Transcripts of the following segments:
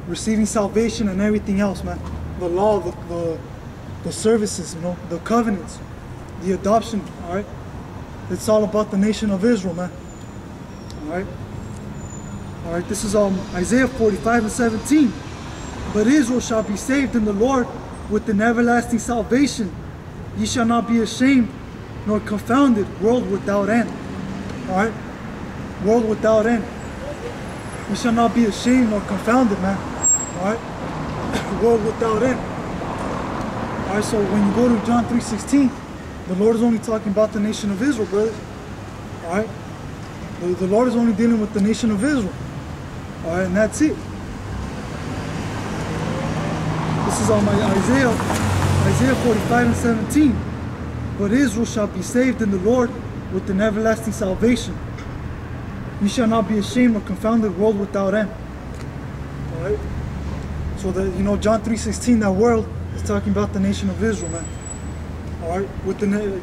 receiving salvation and everything else, man. The law, the services, you know, the covenants, the adoption, all right? It's all about the nation of Israel, man. All right? All right, this is Isaiah 45:17. But Israel shall be saved in the Lord with an everlasting salvation. Ye shall not be ashamed nor confounded, world without end. All right? World without end. We shall not be ashamed nor confounded, man. All right? World without end. All right, so when you go to John 3:16, the Lord is only talking about the nation of Israel, brothers. All right? The Lord is only dealing with the nation of Israel. All right, and that's it. This is on Isaiah 45:17. But Israel shall be saved in the Lord with an everlasting salvation. You shall not be ashamed or confounded, world without end. All right. So that, you know, John 3:16, that world is talking about the nation of Israel, man. All right.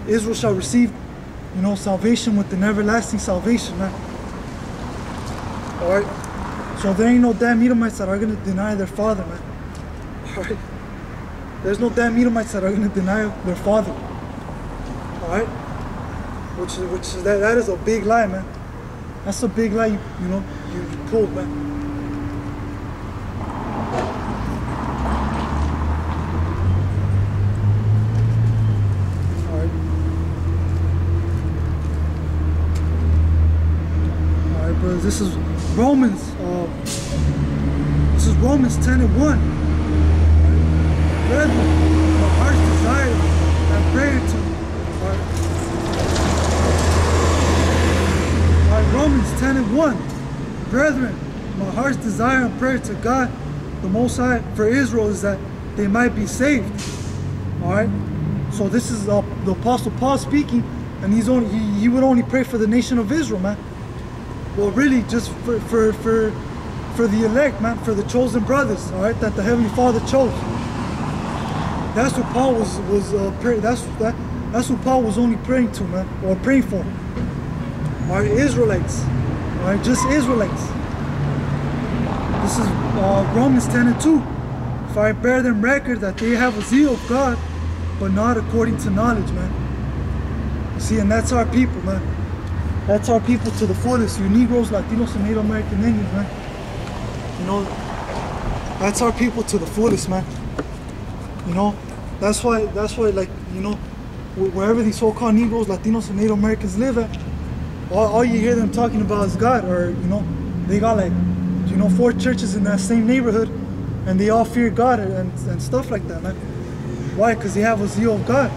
Israel shall receive, you know, salvation with an everlasting salvation, man. All right. So there ain't no damn Edomites that are gonna deny their father, man. All right. There's no damn Edomites that are gonna deny their father. All right. Which is that is a big lie, man. That's a big lie, you know, you pulled, man. All right. All right, brothers. This is Romans. This is Romans 10:1. Brethren, my heart's desire and prayer to. Romans 10:1. Brethren, my heart's desire and prayer to God, the Most High, for Israel is that they might be saved. All right. So this is the Apostle Paul speaking, and he would only pray for the nation of Israel, man. Well, really, just for the elect, man, for the chosen brothers, all right, that the Heavenly Father chose. That's what Paul was praying. That's what Paul was only praying to, man, or praying for. All right, Israelites. All right, just Israelites. This is Romans 10:2. For I bear them record that they have a zeal of God, but not according to knowledge, man. You see, and that's our people, man. That's our people to the fullest. You Negroes, Latinos, and Native American Indians, man. You know, that's our people to the fullest, man. You know, that's why, like, you know, wherever these so-called Negroes, Latinos, and Native Americans live at, all you hear them talking about is God, or, you know, they got like, you know, 4 churches in that same neighborhood, and they all fear God and stuff like that, man. Why? Because they have a zeal of God.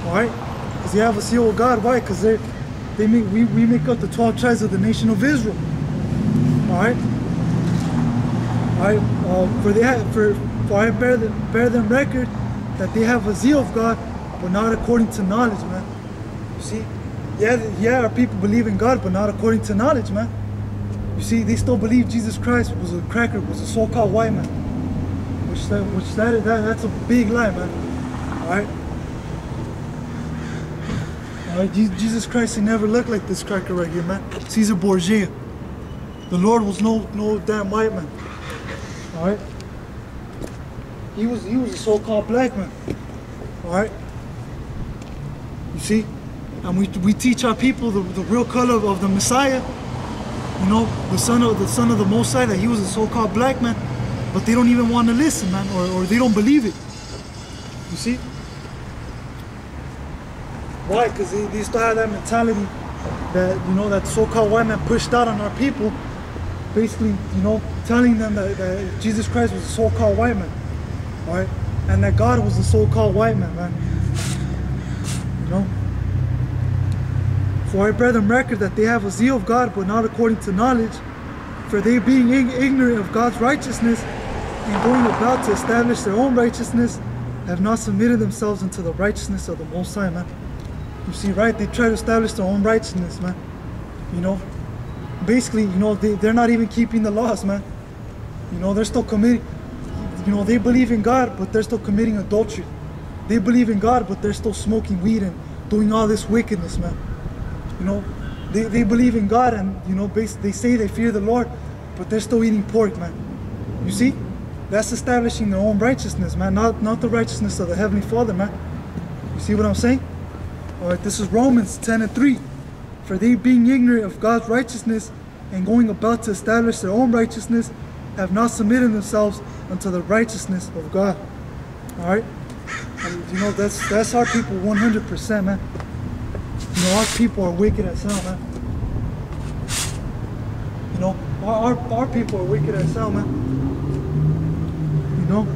All right? Because they have a zeal of God. Why? Because we make up the 12 tribes of the nation of Israel. All right? All right? For I bear them record that they have a zeal of God, but not according to knowledge, man. You see? Yeah, our people believe in God, but not according to knowledge, man. You see, they still believe Jesus Christ was a cracker, was a so-called white man. That's a big lie, man. Alright? Alright, Jesus Christ, he never looked like this cracker right here, man. Caesar Borgia. The Lord was no damn white man. Alright? He was a so-called black man. Alright? You see? And we teach our people the real color of the Messiah, you know, the son of the Most High, that he was a so-called black man, but they don't even want to listen, man, or they don't believe it. You see? Why? Because they still have that mentality that, you know, that so-called white man pushed out on our people, basically, you know, telling them that Jesus Christ was a so-called white man, all right, and that God was a so-called white man, man. You know. For I bear them record that they have a zeal of God, but not according to knowledge. For they, being ignorant of God's righteousness, and going about to establish their own righteousness, have not submitted themselves unto the righteousness of the Most High, man. You see, right? They try to establish their own righteousness, man. You know, basically, you know, they're not even keeping the laws, man. You know, they're still committing, you know, they believe in God, but they're still committing adultery. They believe in God, but they're still smoking weed and doing all this wickedness, man. You know, they believe in God, and, you know, they say they fear the Lord, but they're still eating pork, man. You see? That's establishing their own righteousness, man, not the righteousness of the Heavenly Father, man. You see what I'm saying? All right, this is Romans 10:3. For they, being ignorant of God's righteousness and going about to establish their own righteousness, have not submitted themselves unto the righteousness of God. All right? And, you know, that's our people 100%, man. You know, our people are wicked as hell, man. You know, our people are wicked as hell, man. You know?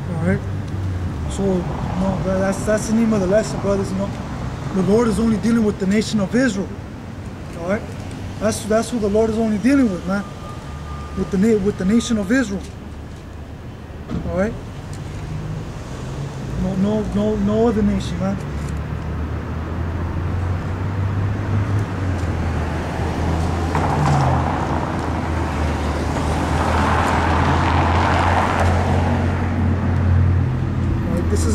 Alright? So, you know, that's the name of the lesson, brothers, you know. The Lord is only dealing with the nation of Israel. Alright? That's who the Lord is only dealing with, man. With the nation of Israel. All right. No other nation, man. All right, this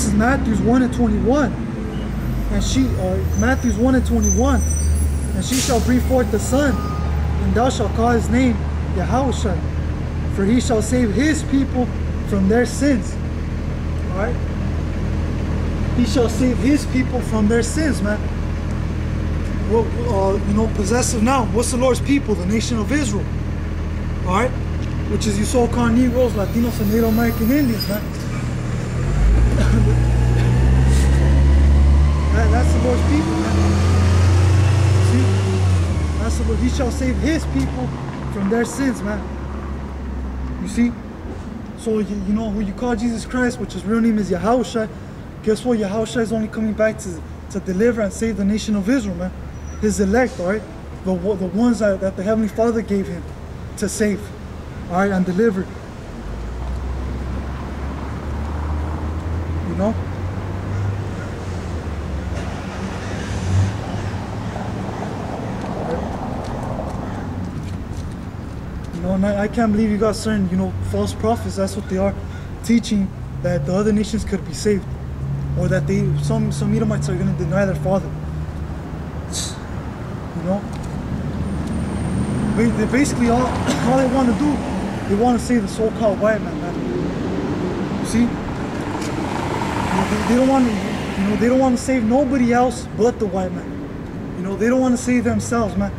is Matthew 1:21, and Matthew 1:21, and she shall bring forth the son. And thou shalt call his name Yahushua, for he shall save his people from their sins. Alright? He shall save his people from their sins, man. Well, you know, possessive now. What's the Lord's people? The nation of Israel. Alright? Which is you so-called Negroes, Latinos, and Native American Indians, man. That's the Lord's people, man. See? He shall save his people from their sins, man. You see? So, you know, who you call Jesus Christ, which his real name is Yahushua, guess what? Yahushua is only coming back to deliver and save the nation of Israel, man. His elect, all right? The ones that the Heavenly Father gave him to save, all right, and deliver. You know? You know, and I can't believe you got certain, you know, false prophets. That's what they are, teaching that the other nations could be saved, or that some Edomites are going to deny their father. You know, they basically all they want to do, they want to save the so-called white man, man. You see, they don't want to, you know, they don't want to save nobody else but the white man. You know, they don't want to save themselves, man.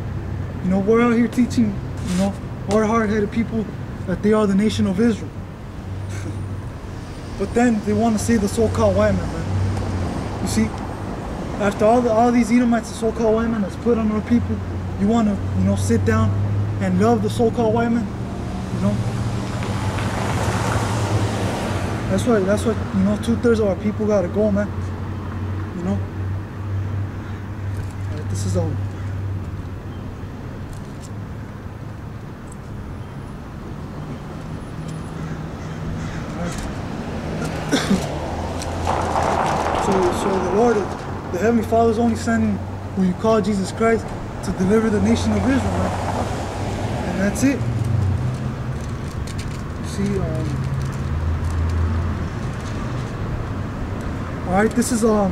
You know, we're out here teaching, you know, our hard-headed people that they are the nation of Israel. But then they want to save the so-called white man, man. You see, after all these Edomites, the so-called white man that's put on our people, you want to, you know, sit down and love the so-called white man, you know. That's what you know, 2/3 of our people gotta go, man. You know. All right, this is all. So the Lord, the Heavenly Father is only sending who you call Jesus Christ to deliver the nation of Israel, man. And that's it. You see, all right, this is all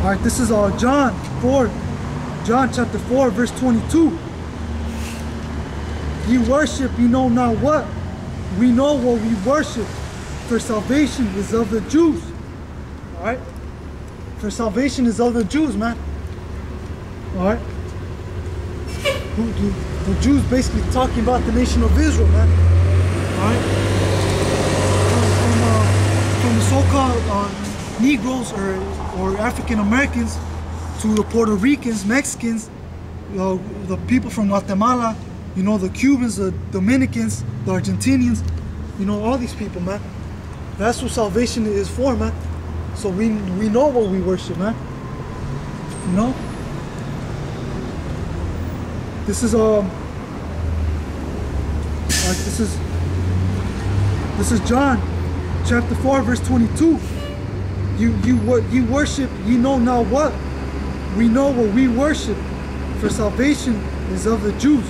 right, this is John chapter 4, verse 22. Ye worship, you know not what. We know what we worship, for salvation is of the Jews. All right? For salvation is of the Jews, man. All right? The Jews basically talking about the nation of Israel, man. All right? From the so-called Negroes or African Americans to the Puerto Ricans, Mexicans, the people from Guatemala, you know, the Cubans, the Dominicans, the Argentinians, you know, all these people, man. That's what salvation is for, man. So we know what we worship, man. You know? This is this is John chapter 4, verse 22. You worship, you know now what? We know what we worship, for salvation is of the Jews.